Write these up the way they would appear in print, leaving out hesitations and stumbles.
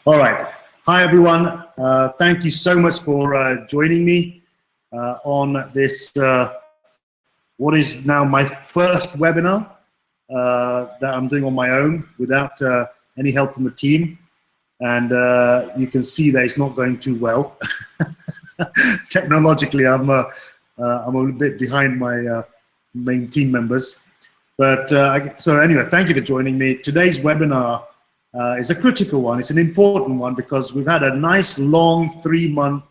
All right. Hi, everyone. Thank you so much for joining me on this, what is now my first webinar that I'm doing on my own without any help from the team. And you can see that it's not going too well. Technologically, I'm a little bit behind my main team members. But so anyway, thank you for joining me. Today's webinar is a critical one. It's an important one because we've had a nice long 3-month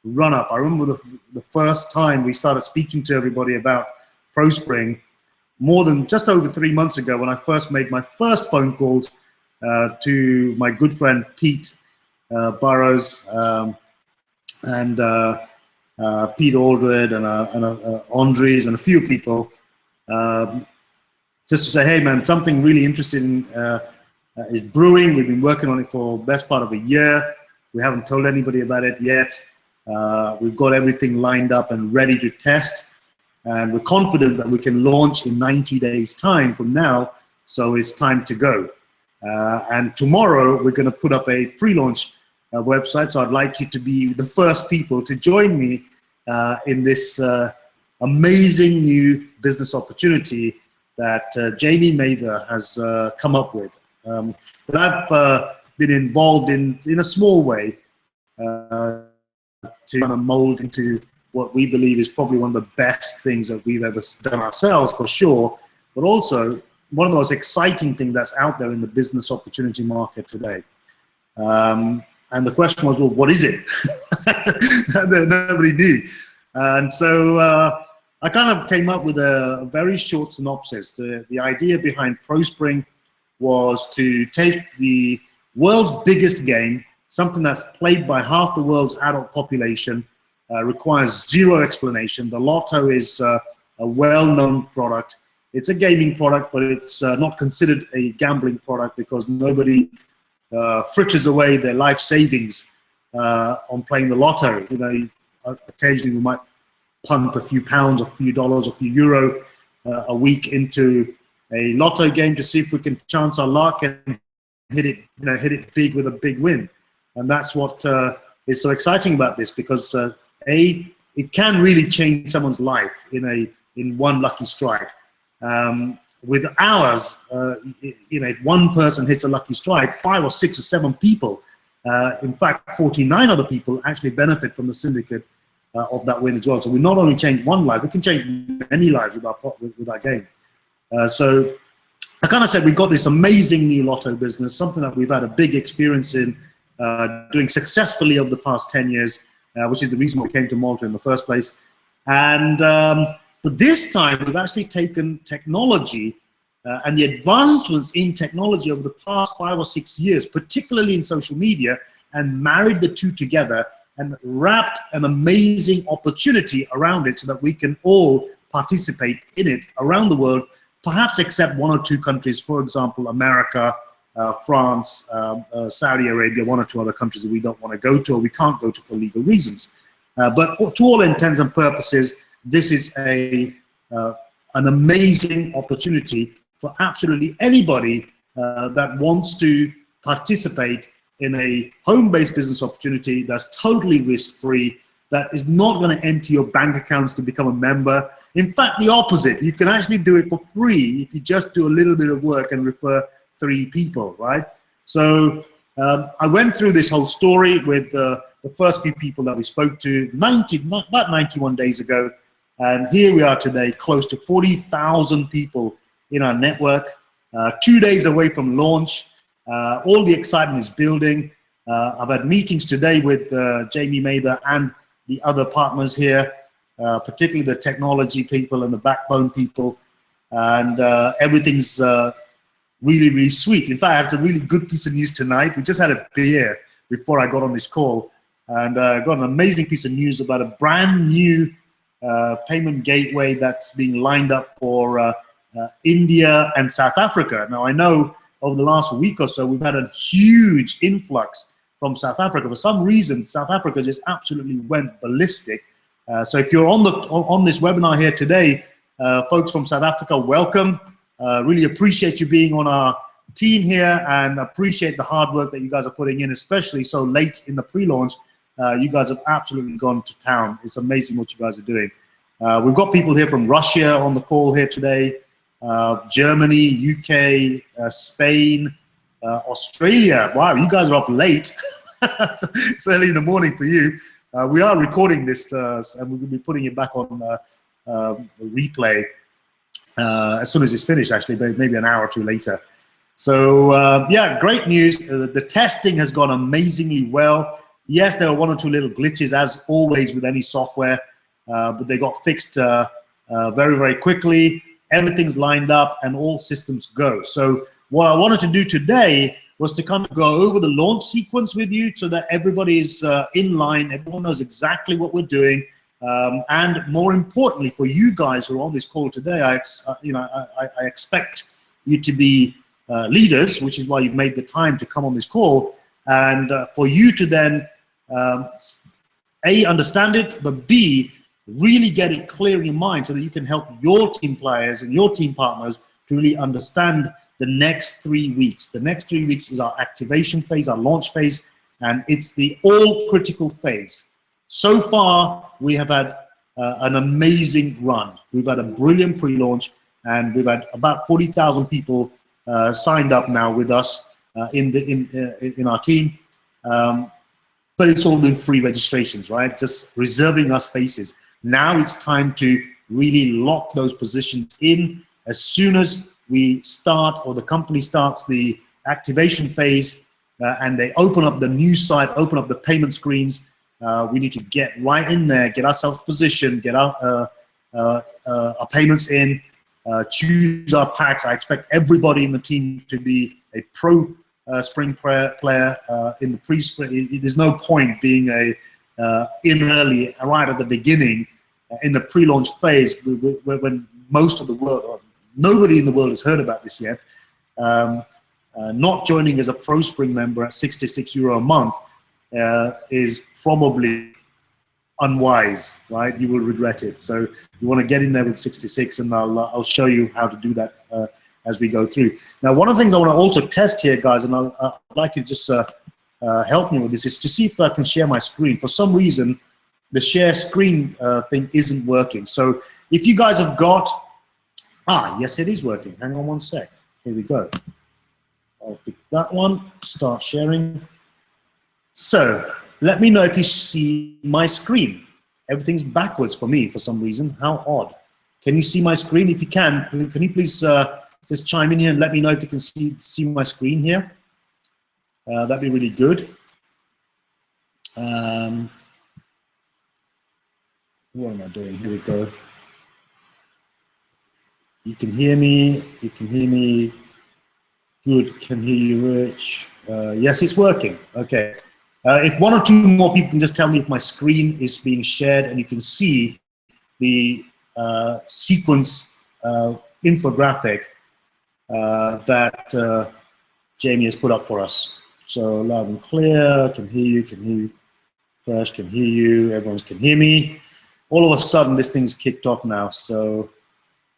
run-up. I remember the first time we started speaking to everybody about ProSpring more than just over 3 months ago when I first made my first phone calls to my good friend Pete Burrows and Pete Aldred and Andres and a few people just to say, hey man, something really interesting is brewing. We've been working on it for the best part of a year. We haven't told anybody about it yet. We've got everything lined up and ready to test. And we're confident that we can launch in 90 days time from now. So it's time to go. And tomorrow we're going to put up a pre-launch website. So I'd like you to be the first people to join me in this amazing new business opportunity that Jamie Mather has come up with. But I've been involved in a small way to kind of mold into what we believe is probably one of the best things that we've ever done ourselves, for sure, but also one of the most exciting things that's out there in the business opportunity market today. And the question was, well, what is it? Nobody knew. And so I kind of came up with a very short synopsis. The idea behind ProSpring was to take the world's biggest game, something that's played by half the world's adult population, requires zero explanation. The Lotto is a well-known product. It's a gaming product, but it's not considered a gambling product because nobody fritters away their life savings on playing the Lotto. You know, occasionally we might punt a few pounds, a few dollars, a few euro a week into a Lotto game to see if we can chance our luck and hit it big with a big win. And that's what is so exciting about this, because it can really change someone's life in one lucky strike. With ours, if one person hits a lucky strike, 5 or 6 or 7 people, in fact 49 other people actually benefit from the syndicate of that win as well. So we not only change one life, we can change many lives with our game. So I kind of said we've got this amazing new Lotto business, something that we've had a big experience in doing successfully over the past 10 years, which is the reason we came to Malta in the first place. And but this time we've actually taken technology and the advancements in technology over the past 5 or 6 years, particularly in social media, and married the two together and wrapped an amazing opportunity around it so that we can all participate in it around the world, perhaps except 1 or 2 countries, for example, America, France, Saudi Arabia, 1 or 2 other countries that we don't want to go to or we can't go to for legal reasons. But to all intents and purposes, this is an amazing opportunity for absolutely anybody that wants to participate in a home-based business opportunity that's totally risk-free, that is not going to empty your bank accounts to become a member. In fact, the opposite. You can actually do it for free if you just do a little bit of work and refer 3 people, right? So I went through this whole story with the first few people that we spoke to about 91 days ago. And here we are today, close to 40,000 people in our network, 2 days away from launch. All the excitement is building. I've had meetings today with Jamie Mather and the other partners here, particularly the technology people and the backbone people. And everything's really, really sweet. In fact, I have a really good piece of news tonight. We just had a beer before I got on this call, and got an amazing piece of news about a brand new payment gateway that's being lined up for India and South Africa. Now, I know over the last week or so, we've had a huge influx from South Africa. For some reason, South Africa just absolutely went ballistic. So if you're on this webinar here today, folks from South Africa, welcome. Really appreciate you being on our team here and appreciate the hard work that you guys are putting in, especially so late in the pre-launch. You guys have absolutely gone to town. It's amazing what you guys are doing. We've got people here from Russia on the call here today, Germany, UK, Spain, Australia. Wow, you guys are up late. It's early in the morning for you. We are recording this and we're going to be putting it back on replay as soon as it's finished, actually, maybe an hour or two later. So yeah, great news. The testing has gone amazingly well. Yes, there were one or two little glitches, as always with any software, but they got fixed very, very quickly. Everything's lined up and all systems go. So what I wanted to do today was to kind of go over the launch sequence with you so that everybody is in line, everyone knows exactly what we're doing. And more importantly, for you guys who are on this call today, I expect you to be leaders, which is why you've made the time to come on this call, and for you to then A, understand it, but B, really get it clear in your mind so that you can help your team players and your team partners to really understand the next 3 weeks. The next 3 weeks is our activation phase, our launch phase, and it's the all critical phase. So far, we have had an amazing run. We've had a brilliant pre-launch, and we've had about 40,000 people signed up now with us in our team. But it's all been free registrations, right? Just reserving our spaces. Now it's time to really lock those positions in. As soon as we start, or the company starts the activation phase, and they open up the new site, open up the payment screens, we need to get right in there, get ourselves positioned, get our payments in, choose our packs. I expect everybody in the team to be a ProSpring player in the pre-spring. There's no point being in early, right at the beginning, in the pre-launch phase, when most of the world, or nobody in the world has heard about this yet. Not joining as a ProSpring member at €66 a month is probably unwise, right? You will regret it. So you want to get in there with 66, and I'll show you how to do that as we go through. Now, one of the things I want to also test here, guys, and I'd like you to just help me with this, is to see if I can share my screen. For some reason, the share screen thing isn't working. So if you guys have got, yes, it is working. Hang on one sec. Here we go. I'll pick that one, start sharing. So let me know if you see my screen. Everything's backwards for me for some reason. How odd. Can you see my screen? If you can you please just chime in here and let me know if you can see my screen here? That'd be really good. What am I doing? Here we go. You can hear me. You can hear me. Good. Can hear you, Rich. Yes, it's working. Okay. If one or two more people can just tell me if my screen is being shared and you can see the sequence infographic that Jamie has put up for us. So loud and clear, can hear you, Fresh can hear you, everyone can hear me. All of a sudden, this thing's kicked off now, so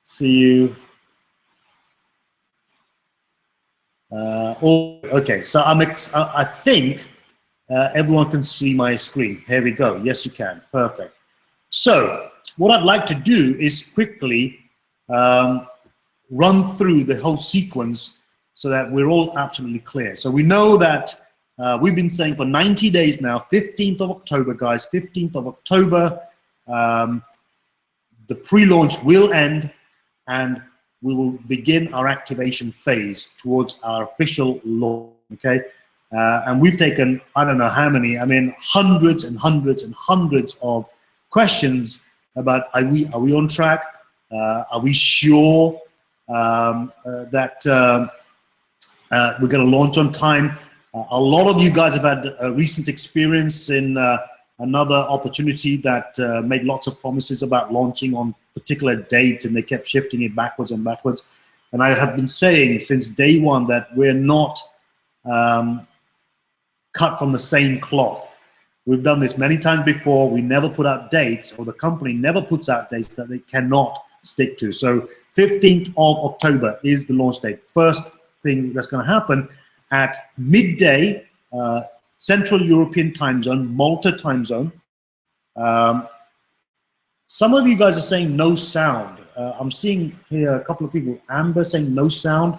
see you. Okay, so I think everyone can see my screen. Here we go. Yes, you can. Perfect. So what I'd like to do is quickly run through the whole sequence so that we're all absolutely clear. So we know that we've been saying for 90 days now, 15th of October, guys, 15th of October, the pre-launch will end and we will begin our activation phase towards our official launch, okay? And we've taken, I don't know how many, I mean, hundreds and hundreds and hundreds of questions about are we on track? Are we sure that we're going to launch on time? A lot of you guys have had a recent experience in another opportunity that made lots of promises about launching on particular dates, and they kept shifting it backwards and backwards. And I have been saying since day one that we're not cut from the same cloth. We've done this many times before. We never put out dates, or the company never puts out dates that they cannot stick to. So 15th of October is the launch date. First thing that's going to happen at midday, Central European time zone, Malta time zone. Some of you guys are saying no sound. I'm seeing here a couple of people, Amber saying no sound.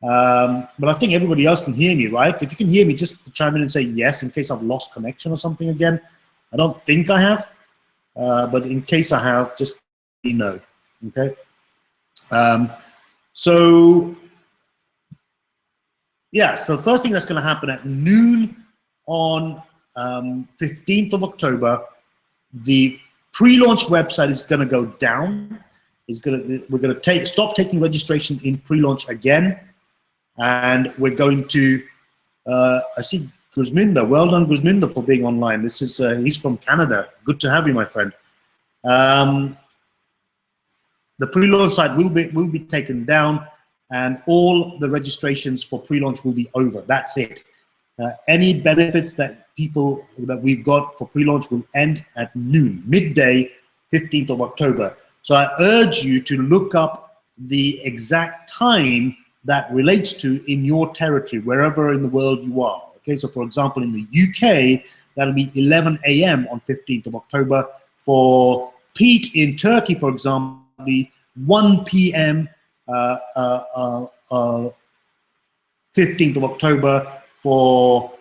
But I think everybody else can hear me, right? If you can hear me, just chime in and say yes in case I've lost connection or something again. I don't think I have, but in case I have, just let me know, okay? So, yeah, so the first thing that's going to happen at noon on 15th of October, the pre-launch website is going to go down. We're going to stop taking registration in pre-launch again, and we're going to. I see Guzminda. Well done, Guzminda, for being online. This is he's from Canada. Good to have you, my friend. The pre-launch site will be taken down, and all the registrations for pre-launch will be over. That's it. Any benefits that we've got for pre-launch will end at noon, midday, 15th of October. So I urge you to look up the exact time that relates to in your territory, wherever in the world you are. Okay, so for example, in the UK, that'll be 11 a.m. on 15th of October. For Pete in Turkey, for example, it'll be 1 p.m. 15th of October. For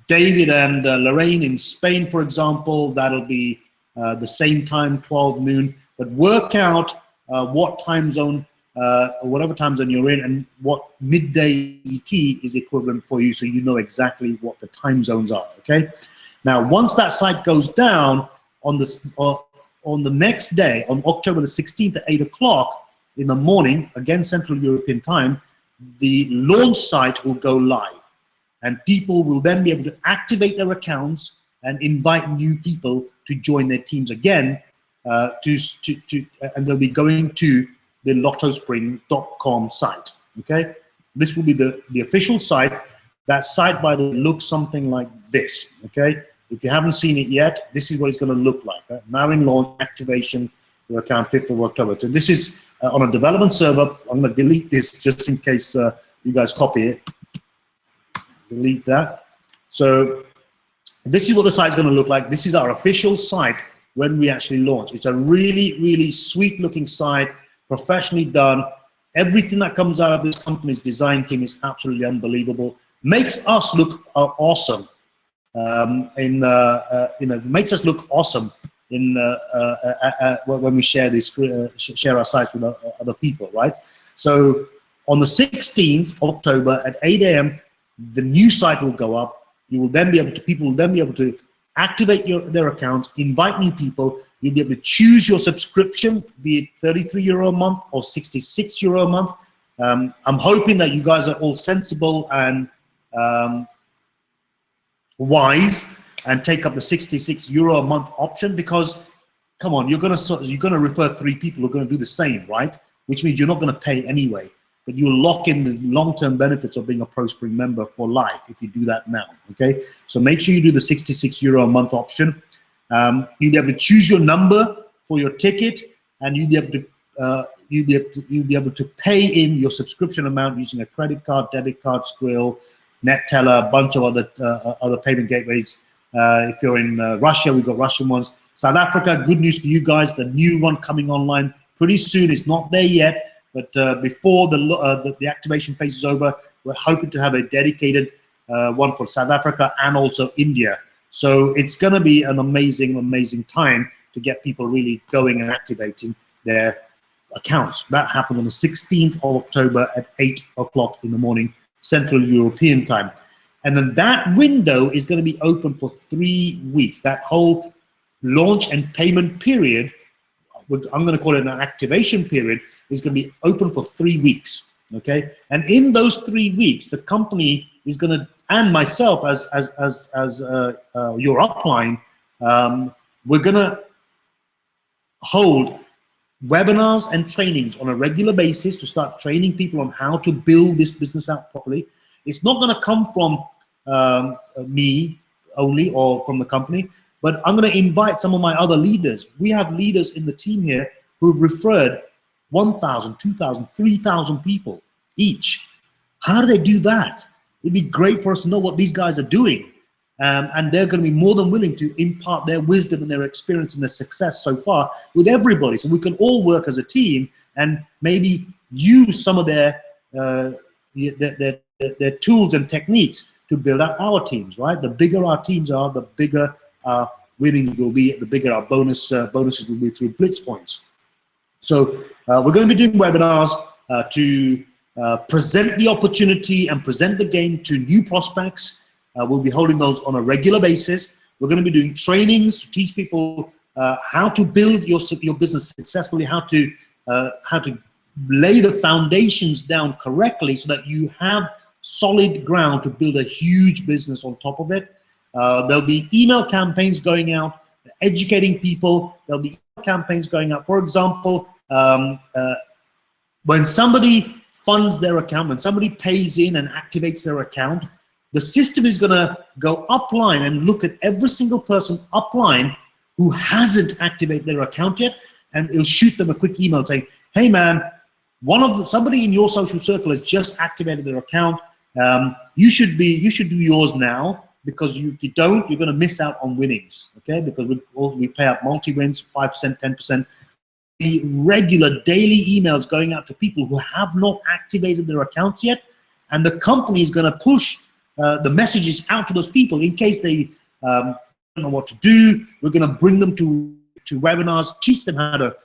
David and Lorraine in Spain, for example, that'll be the same time, 12 noon. But work out what time zone, or whatever time zone you're in, and what midday ET is equivalent for you, so you know exactly what the time zones are, okay? Now, once that site goes down, on the next day, on October the 16th at 8 o'clock in the morning, again Central European time, the launch site will go live. And people will then be able to activate their accounts and invite new people to join their teams again, and they'll be going to the lottospring.com site, okay? This will be the official site. That site, by the way, looks something like this, okay? If you haven't seen it yet, this is what it's gonna look like. Right? Now in launch, activation, your account 5th of October. So this is on a development server. I'm gonna delete this just in case you guys copy it. Delete that. So this is what the site's going to look like. This is our official site when we actually launch. It's a really, really sweet looking site, professionally done. Everything that comes out of this company's design team is absolutely unbelievable. Makes us look awesome. Makes us look awesome when we share share our sites with other people, right? So on the 16th of October at 8 a.m. the new site will go up. People will then be able to activate their accounts, invite new people. You'll be able to choose your subscription, be it €33 a month or €66 a month. I'm hoping that you guys are all sensible and wise and take up the €66 a month option, because come on, you're gonna refer 3 people who are gonna do the same, right? Which means you're not gonna pay anyway. But you'll lock in the long-term benefits of being a ProSpring member for life if you do that now, okay? So make sure you do the €66 a month option. You'll be able to choose your number for your ticket, and you'll be able to pay in your subscription amount using a credit card, debit card, Skrill, NetTeller, a bunch of other payment gateways. If you're in Russia, we've got Russian ones. South Africa, good news for you guys, the new one coming online pretty soon. It's not there yet. But before the activation phase is over, we're hoping to have a dedicated one for South Africa and also India. So it's going to be an amazing, amazing time to get people really going and activating their accounts. That happens on the 16th of October at 8 o'clock in the morning, Central European time. And then that window is going to be open for 3 weeks. That whole launch and payment period, I'm going to call it an activation period, is going to be open for 3 weeks, okay? And in those 3 weeks, the company is going to, and myself as your upline, we're going to hold webinars and trainings on a regular basis to start training people on how to build this business out properly. It's not going to come from me only or from the company, but I'm going to invite some of my other leaders. We have leaders in the team here who've referred 1,000, 2,000, 3,000 people each How do they do that? It'd be great for us to know what these guys are doing. And they're going to be more than willing to impart their wisdom and their experience and their success so far with everybody. So we can all work as a team and maybe use some of their tools and techniques to build up our teams, right? The bigger our teams are, the bigger our winnings will be, the bigger our bonuses will be through blitz points. So we're going to be doing webinars to present the opportunity and present the game to new prospects. We'll be holding those on a regular basis. We're going to be doing trainings to teach people how to build your business successfully, how to lay the foundations down correctly so that you have solid ground to build a huge business on top of it. There'll be email campaigns going out, educating people. There'll be campaigns going out. For example, when somebody funds their account, when somebody pays in and activates their account, the system is going to go upline and look at every single person upline who hasn't activated their account yet, and it'll shoot them a quick email saying, hey man, somebody in your social circle has just activated their account. You should do yours now, because if you don't, you're going to miss out on winnings, okay? Because we pay out multi-wins, 5%, 10%. The regular daily emails going out to people who have not activated their accounts yet, and the company is going to push the messages out to those people in case they don't know what to do. We're going to bring them to webinars, teach them how to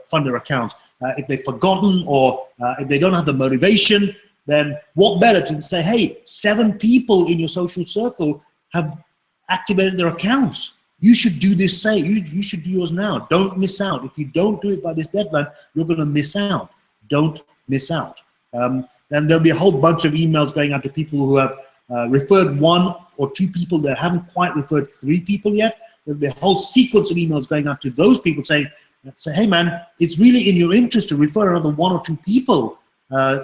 fund their accounts. If they've forgotten or if they don't have the motivation, then what better to say, hey, 7 people in your social circle have activated their accounts. You should do this, you should do yours now. Don't miss out. If you don't do it by this deadline, you're going to miss out. Don't miss out. Then there'll be a whole bunch of emails going out to people who have referred 1 or 2 people that haven't quite referred 3 people yet. There'll be a whole sequence of emails going out to those people saying, hey man, it's really in your interest to refer another 1 or 2 people.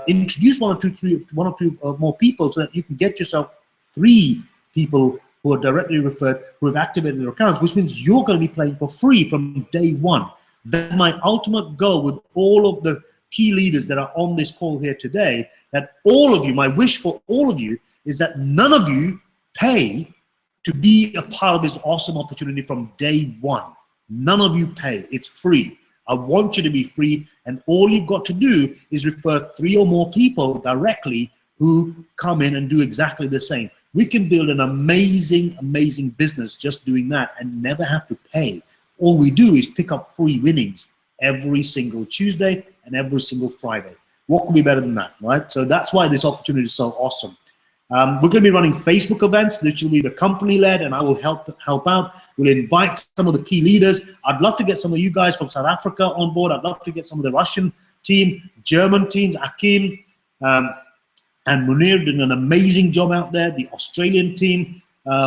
Introduce 1 or 2 more people so that you can get yourself 3 people who are directly referred, who have activated their accounts, which means you're going to be playing for free from day 1. That's my ultimate goal with all of the key leaders that are on this call here today, that all of you, my wish for all of you is that none of you pay to be a part of this awesome opportunity from day 1. None of you pay. It's free. I want you to be free, and all you've got to do is refer 3 or more people directly who come in and do exactly the same. We can build an amazing, amazing business just doing that and never have to pay. All we do is pick up free winnings every single Tuesday and every single Friday. What could be better than that, right? So that's why this opportunity is so awesome. We're going to be running Facebook events, which will be the company-led, and I will help out. We'll invite some of the key leaders. I'd love to get some of you guys from South Africa on board. I'd love to get some of the Russian team, German teams, Akim and Munir doing an amazing job out there. The Australian team,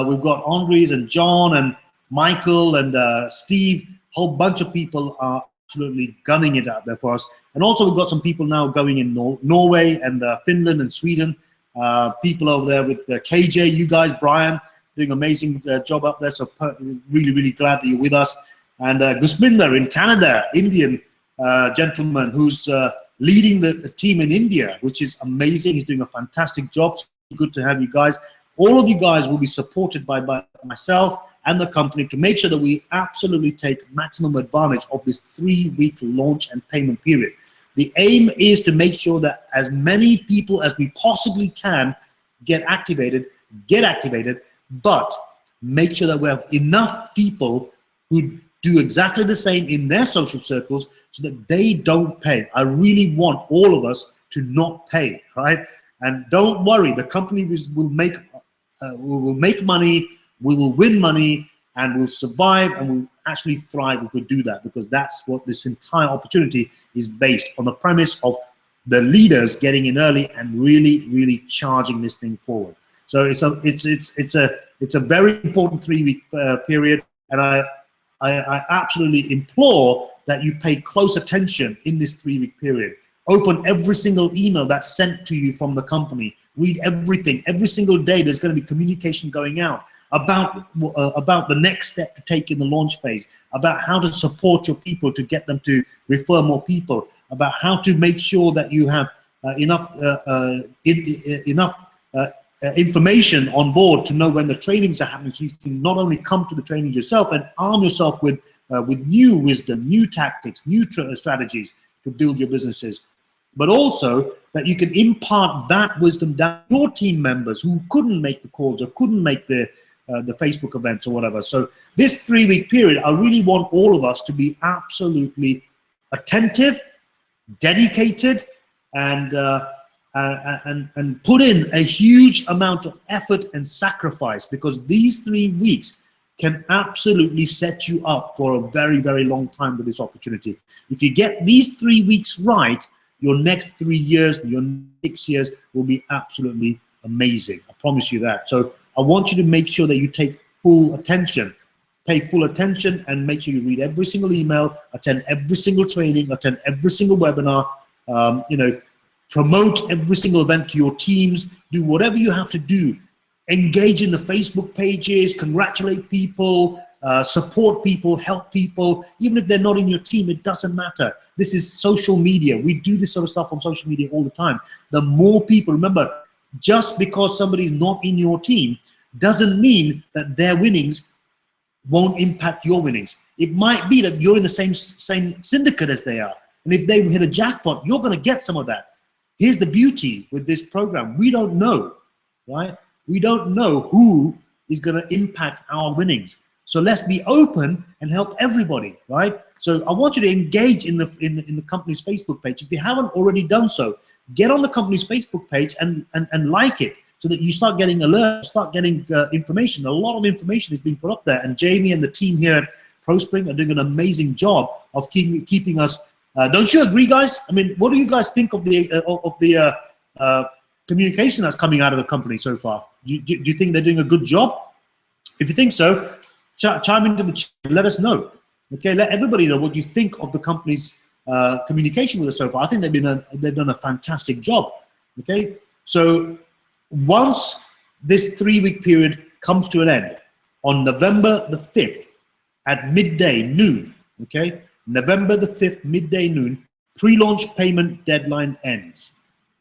we've got Andres and John and Michael and Steve. A whole bunch of people are absolutely gunning it out there for us. And also we've got some people now going in Norway and Finland and Sweden. People over there with KJ, you guys, Brian, doing amazing job up there. So really, really glad that you're with us. And Gusminder in Canada, Indian gentleman who's leading the team in India, which is amazing. He's doing a fantastic job. So good to have you guys. All of you guys will be supported by myself and the company to make sure that we absolutely take maximum advantage of this 3-week launch and payment period. The aim is to make sure that as many people as we possibly can get activated, but make sure that we have enough people who do exactly the same in their social circles so that they don't pay. I really want all of us to not pay, right? And don't worry, the company will make money, we will win money, and we'll survive, and we'll actually thrive if we do that, because that's what this entire opportunity is based on, the premise of the leaders getting in early and really, really charging this thing forward. So it's a very important 3-week period, and I absolutely implore that you pay close attention in this 3-week period. Open every single email that's sent to you from the company. Read everything. Every single day there's going to be communication going out about the next step to take in the launch phase, about how to support your people to get them to refer more people, about how to make sure that you have information on board to know when the trainings are happening, so you can not only come to the trainings yourself and arm yourself with new wisdom, new tactics, new strategies to build your businesses, but also that you can impart that wisdom down to your team members who couldn't make the calls or couldn't make the Facebook events or whatever. So this 3-week period, I really want all of us to be absolutely attentive, dedicated, and put in a huge amount of effort and sacrifice, because these 3 weeks can absolutely set you up for a very, very long time with this opportunity. If you get these 3 weeks right, your next 3 years, your 6 years will be absolutely amazing. I promise you that. So I want you to make sure that you take full attention. Pay full attention and make sure you read every single email, attend every single training, attend every single webinar, promote every single event to your teams, do whatever you have to do. Engage in the Facebook pages, congratulate people, support people, help people. Even if they're not in your team, it doesn't matter. This is social media. We do this sort of stuff on social media all the time. The more people, remember, just because somebody's not in your team doesn't mean that their winnings won't impact your winnings. It might be that you're in the same syndicate as they are. And if they hit a jackpot, you're going to get some of that. Here's the beauty with this program. We don't know, right? We don't know who is going to impact our winnings. So let's be open and help everybody, right? So I want you to engage in the company's Facebook page. If you haven't already done so, get on the company's Facebook page and like it, so that you start getting alerts, start getting information. A lot of information is being put up there, and Jamie and the team here at ProSpring are doing an amazing job of keeping us. Don't you agree, guys? I mean, what do you guys think of the communication that's coming out of the company so far? Do you think they're doing a good job? If you think so, chime into the chat and let us know. Okay, let everybody know what you think of the company's communication with us so far. I think they've done a fantastic job. Okay, so once this 3-week period comes to an end on November the 5th at midday noon, okay, November the 5th, midday noon, pre-launch payment deadline ends,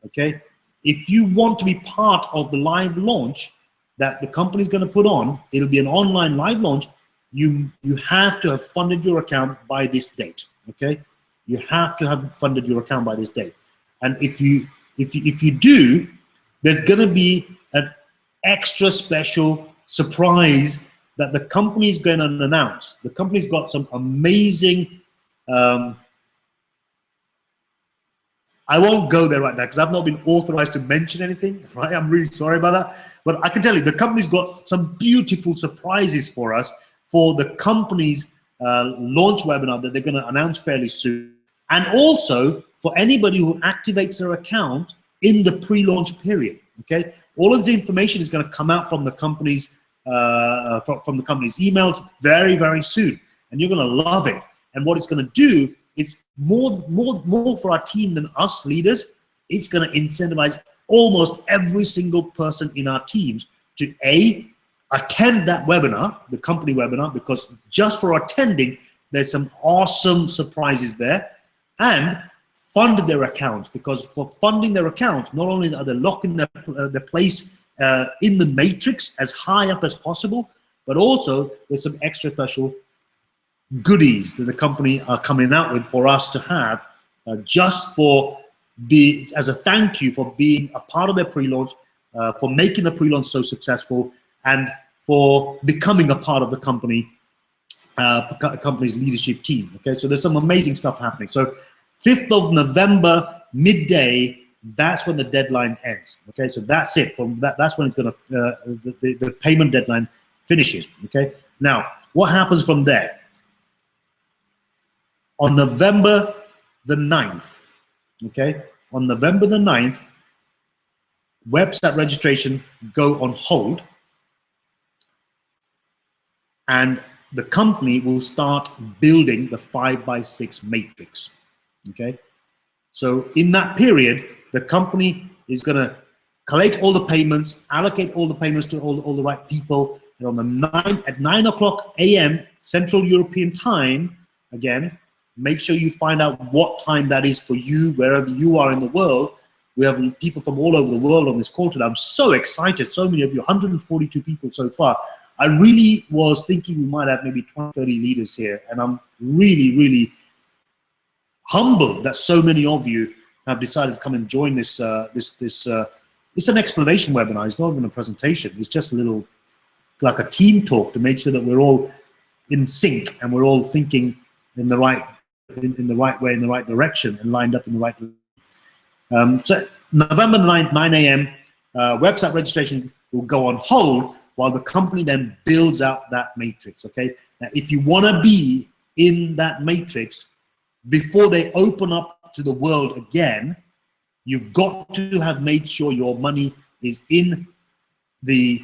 okay? If you want to be part of the live launch that the company is going to put on, it'll be an online live launch, you have to have funded your account by this date, okay? You have to have funded your account by this date. And if you do, there's going to be an extra special surprise that the company is going to announce. The company's got some amazing, I won't go there right now because I've not been authorized to mention anything, right? I'm really sorry about that. But I can tell you the company's got some beautiful surprises for us for the company's launch webinar that they're going to announce fairly soon. And also for anybody who activates their account in the pre-launch period, okay? All of this information is going to come out from the company's emails very, very soon, and you're going to love it. And what it's going to do is more for our team than us leaders. It's going to incentivize almost every single person in our teams to attend that webinar, the company webinar, because just for attending, there's some awesome surprises there, and fund their accounts, because for funding their accounts, not only are they locking their place in the matrix as high up as possible, but also there's some extra special goodies that the company are coming out with for us to have just for as a thank you for being a part of their pre-launch, for making the pre-launch so successful, and for becoming a part of the company's leadership team. Okay, so there's some amazing stuff happening. So 5th of November, midday, that's when the deadline ends. Okay, so that's it. That's when it's gonna the payment deadline finishes. Okay, now what happens from there? On November the 9th, okay, on November the 9th, website registration go on hold, and the company will start building the 5x6 matrix. Okay, so in that period, the company is going to collect all the payments, allocate all the payments to all the right people, and on at 9 o'clock a.m. Central European time, again, make sure you find out what time that is for you, wherever you are in the world. We have people from all over the world on this call today. I'm so excited. So many of you, 142 people so far. I really was thinking we might have maybe 20, 30 leaders here. And I'm really, really humbled that so many of you have decided to come and join this. It's an explanation webinar. It's not even a presentation. It's just a little, like a team talk to make sure that we're all in sync and we're all thinking in the right way, in the right direction, and lined up in the right direction. So November 9th, 9 a.m., website registration will go on hold while the company then builds out that matrix, okay? Now, if you want to be in that matrix before they open up to the world again, you've got to have made sure your money is in the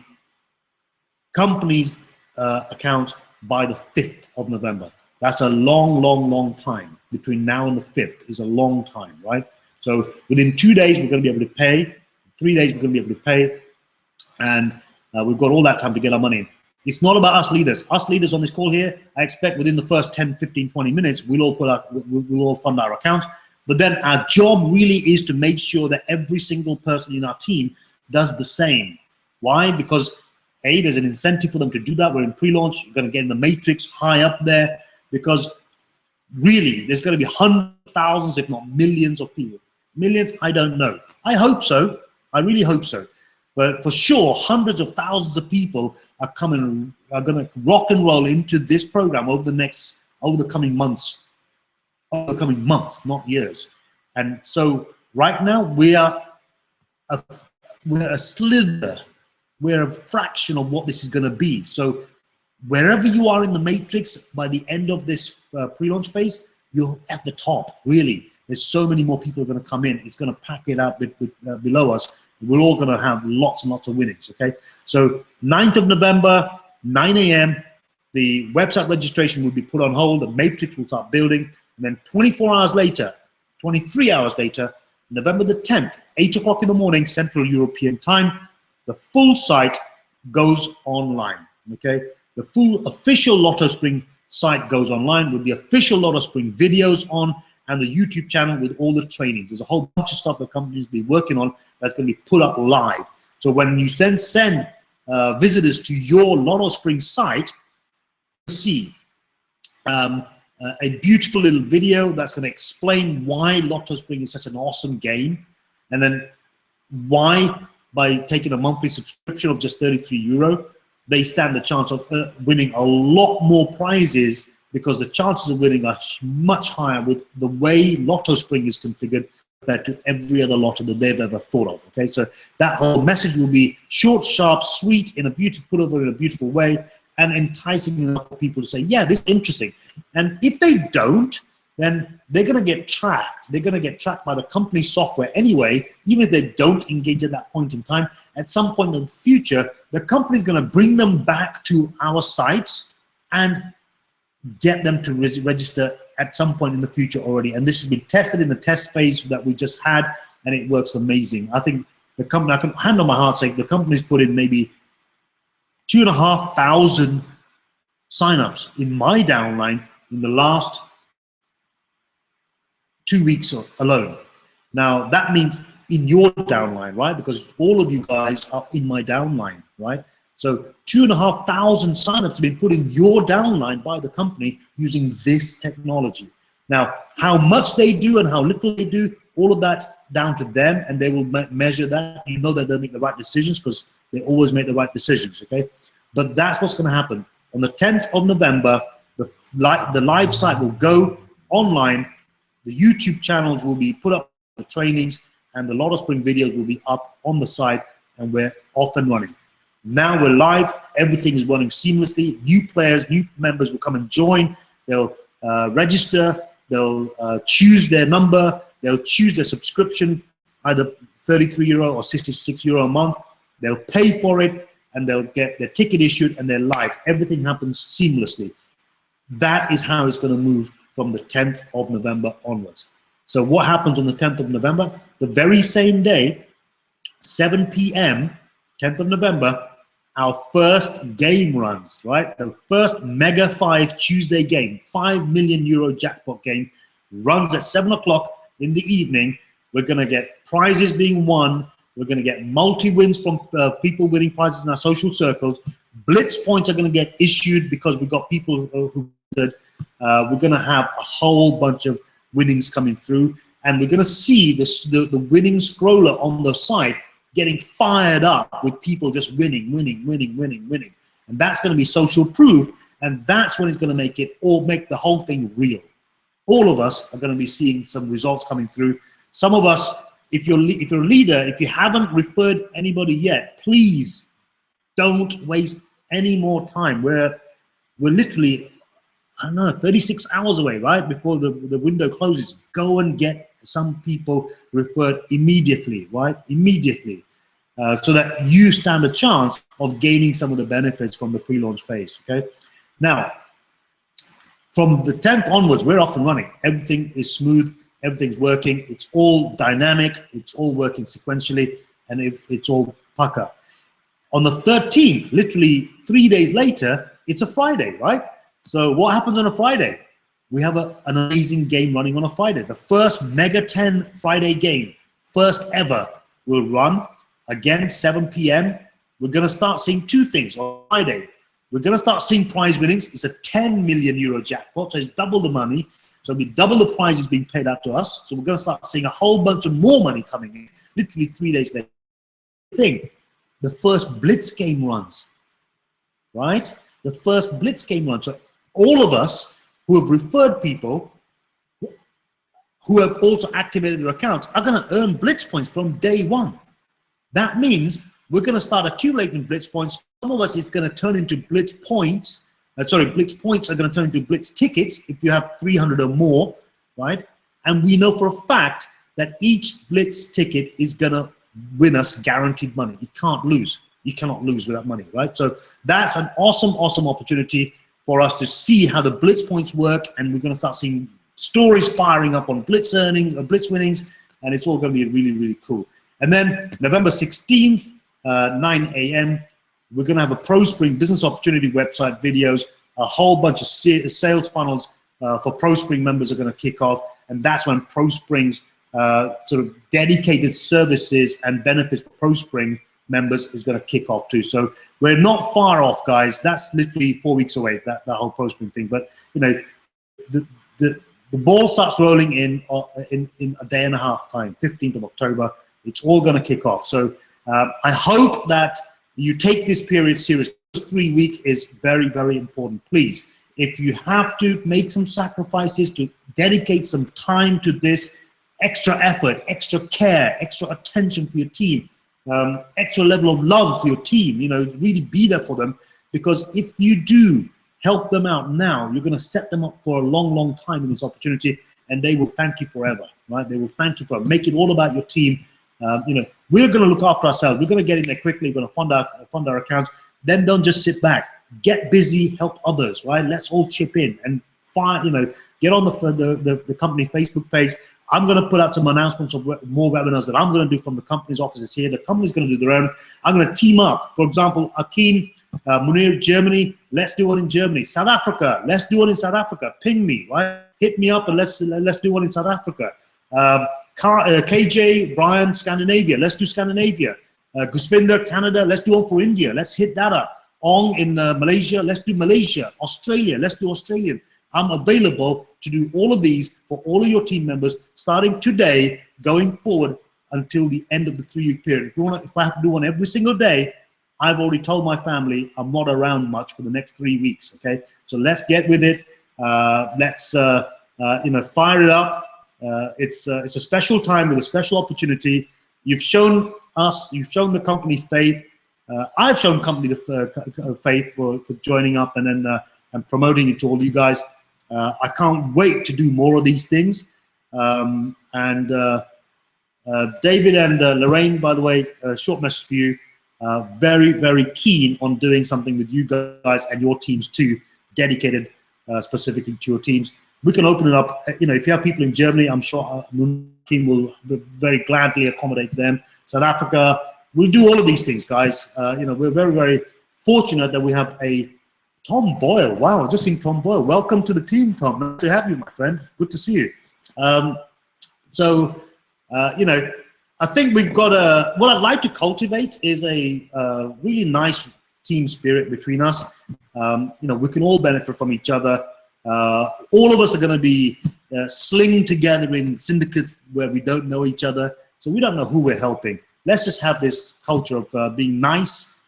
company's account by the 5th of November. That's a long, long, long time. Between now and the 5th is a long time, right? So within 2 days, we're going to be able to pay. 3 days, we're going to be able to pay. And we've got all that time to get our money in. It's not about us leaders. Us leaders on this call here, I expect within the first 10, 15, 20 minutes, we'll all fund our account. But then our job really is to make sure that every single person in our team does the same. Why? Because A, there's an incentive for them to do that. We're in pre-launch. You're going to get in the matrix high up there, because really there's going to be hundreds, thousands, if not millions of people. Millions, I don't know. I hope so. I really hope so. But for sure, hundreds of thousands of people are going to rock and roll into this program over the coming months, not years. And so right now we're a slither. We're a fraction of what this is going to be. So wherever you are in the matrix by the end of this pre-launch phase, you're at the top, really. There's so many more people are going to come in. It's going to pack it out below us. We're all going to have lots and lots of winnings, okay? So 9th of November, 9 a.m., the website registration will be put on hold. The matrix will start building. And then 23 hours later, November the 10th, 8 o'clock in the morning, Central European time, the full site goes online, okay? The full official LottoSpring site goes online with the official LottoSpring videos on, and the YouTube channel with all the trainings. There's a whole bunch of stuff the company's been working on that's going to be put up live. So when you then send visitors to your LottoSpring site, you'll see a beautiful little video that's going to explain why LottoSpring is such an awesome game, and then why, by taking a monthly subscription of just €33, they stand the chance of winning a lot more prizes, because the chances of winning are much higher with the way LottoSpring is configured compared to every other lotto that they've ever thought of. Okay, so that whole message will be short, sharp, sweet, put over in a beautiful way, and enticing enough for people to say, yeah, this is interesting. And if they don't, then they're going to get tracked. They're going to get tracked by the company software anyway. Even if they don't engage at that point in time, at some point in the future, the company is going to bring them back to our sites and get them to register at some point in the future already. And this has been tested in the test phase that we just had, and it works amazing. I think the company, I can hand on my heart say, the company's put in maybe 2,500 signups in my downline in the last 2 weeks alone. Now that means in your downline, right? Because all of you guys are in my downline, right? So 2,500 signups have been put in your downline by the company using this technology. Now, how much they do and how little they do, all of that's down to them, and they will measure that. You know that they'll make the right decisions, because they always make the right decisions, okay? But that's what's going to happen. On the 10th of November, the live site will go online. The YouTube channels will be put up, the trainings, and the LottoSpring videos will be up on the site, and we're off and running. Now we're live. Everything is running seamlessly. New players, new members will come and join. They'll register. They'll choose their number. They'll choose their subscription, either €33 or €66 a month. They'll pay for it, and they'll get their ticket issued, and they're live. Everything happens seamlessly. That is how it's going to move from the 10th of November onwards. So what happens on the 10th of November? The very same day, 7 p.m., 10th of November, our first game runs, right? The first Mega 5 Tuesday game, €5 million jackpot game, runs at 7 o'clock in the evening We're going to get prizes being won. We're going to get multi-wins from people winning prizes in our social circles. Blitz points are going to get issued because we've got people who did. We're going to have a whole bunch of winnings coming through, and we're going to see the winning scroller on the side getting fired up with people just winning. And that's going to be social proof, and that's when it's going to make the whole thing real. All of us are going to be seeing some results coming through. Some of us, if you're a leader, if you haven't referred anybody yet, please don't waste any more time. We're literally, I don't know, 36 hours away, right, before the window closes. Go and get some people referred immediately, right, immediately, so that you stand a chance of gaining some of the benefits from the pre-launch phase, okay? Now, from the 10th onwards, we're off and running. Everything is smooth. Everything's working. It's all dynamic. It's all working sequentially, and it's all pucker. On the 13th, literally 3 days later, it's a Friday, right? So what happens on a Friday? We have an amazing game running on a Friday. The first Mega 10 Friday game, first ever, will run again 7 p.m. We're going to start seeing two things on Friday. We're going to start seeing prize winnings. It's a 10 million euro jackpot, so it's double the money. So it'll be double the prizes being paid out to us. So we're going to start seeing a whole bunch of more money coming in, literally 3 days later. The first Blitz game runs, right? The first Blitz game runs. So all of us who have referred people, who have also activated their accounts, are going to earn Blitz points from day one. That means we're going to start accumulating Blitz points. Some of us is going to turn into Blitz points. Blitz points are going to turn into Blitz tickets if you have 300 or more, right? And we know for a fact that each Blitz ticket is going to win us guaranteed money. You can't lose. You cannot lose with that money, right? So that's an awesome, awesome opportunity for us to see how the Blitz points work, and we're going to start seeing stories firing up on Blitz earnings, Blitz winnings, and it's all going to be really, really cool. And then November 16th, 9 a.m., we're going to have a ProSpring business opportunity website videos. A whole bunch of sales funnels for ProSpring members are going to kick off, and that's when ProSpring's sort of dedicated services and benefits for ProSpring members is going to kick off too. So we're not far off, guys. That's literally 4 weeks away, that whole ProSpring thing. But you know, the ball starts rolling in a day and a half time, 15th of October. It's all going to kick off. So I hope that you take this period seriously. 3 weeks is very, very important. Please, if you have to make some sacrifices to dedicate some time to this, extra effort, extra care, extra attention for your team, extra level of love for your team, you know, really be there for them, because if you do help them out now, you're going to set them up for a long, long time in this opportunity, and they will thank you forever, right? They will thank you forever. Make it all about your team. You know, we're going to look after ourselves. We're going to get in there quickly. We're going to fund our accounts. Then don't just sit back. Get busy. Help others. Right? Let's all chip in and find. You know, get on the company Facebook page. I'm going to put out some announcements of more webinars that I'm going to do from the company's offices here. The company's going to do their own. I'm going to team up. For example, Akeem, Munir, Germany. Let's do one in Germany. South Africa. Let's do one in South Africa. Ping me. Right? Hit me up and let's do one in South Africa. KJ, Brian, Scandinavia, let's do Scandinavia. Gusvinder, Canada, let's do one for India, let's hit that up. Ong in Malaysia, let's do Malaysia. Australia, let's do Australian. I'm available to do all of these for all of your team members, starting today, going forward until the end of the 3 week period. If I have to do one every single day, I've already told my family I'm not around much for the next 3 weeks, okay? So let's get with it. Let's you know, fire it up. It's a special time with a special opportunity. You've shown us, you've shown the company faith. I've shown company the faith for joining up and then and promoting it to all you guys. I can't wait to do more of these things. David and Lorraine, by the way, short message for you. Very, very keen on doing something with you guys and your teams too, dedicated specifically to your teams. We can open it up. You know, if you have people in Germany, I'm sure our team will very gladly accommodate them. South Africa, we'll do all of these things, guys. You know, we're very, very fortunate that we have a Tom Boyle. Wow, I just seen Tom Boyle. Welcome to the team, Tom. Nice to have you, my friend. Good to see you. you know, I think we've got a, what I'd like to cultivate is a really nice team spirit between us. You know, we can all benefit from each other. All of us are going to be slinged together in syndicates where we don't know each other, so we don't know who we're helping. Let's just have this culture of being nice.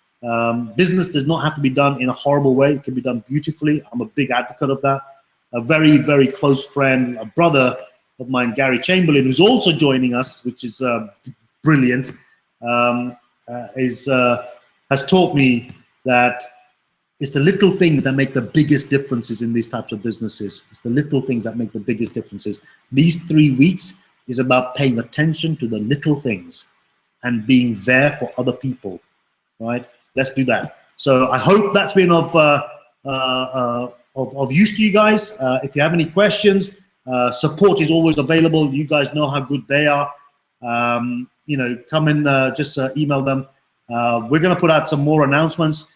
Business does not have to be done in a horrible way. It can be done beautifully. I'm a big advocate of that. A very, very close friend, a brother of mine, Gary Chamberlain, who's also joining us, which is brilliant, has taught me that it's the little things that make the biggest differences in these types of businesses. It's the little things that make the biggest differences. These 3 weeks is about paying attention to the little things and being there for other people, right? Let's do that. So I hope that's been of use to you guys. If you have any questions, support is always available. You guys know how good they are. You know, come and just email them. We're going to put out some more announcements.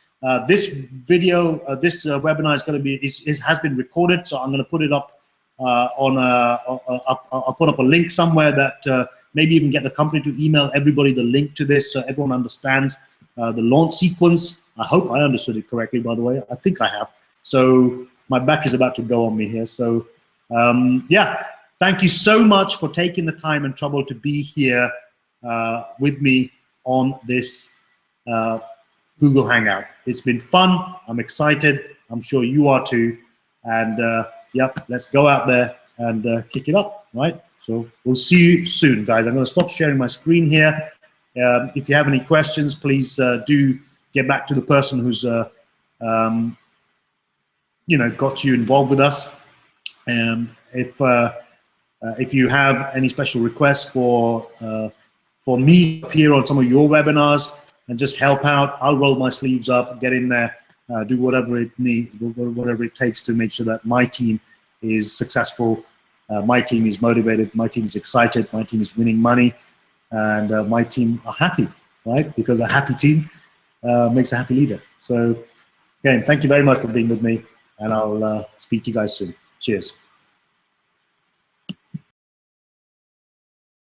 This video, this webinar is going to be has been recorded, so I'm going to put it up I'll put up a link somewhere that maybe even get the company to email everybody the link to this, so everyone understands the launch sequence. I hope I understood it correctly, by the way. I think I have. So my battery's about to go on me here. So yeah, thank you so much for taking the time and trouble to be here with me on this Google Hangout. It's been fun. I'm excited. I'm sure you are too. And yep, let's go out there and kick it up, right? So we'll see you soon, guys. I'm going to stop sharing my screen here. If you have any questions, please do get back to the person who's you know, got you involved with us. If you have any special requests for me to appear on some of your webinars and just help out, I'll roll my sleeves up, get in there, do whatever it takes to make sure that my team is successful, my team is motivated, my team is excited, my team is winning money, and my team are happy, right? Because a happy team makes a happy leader. So again, thank you very much for being with me, and I'll speak to you guys soon. Cheers.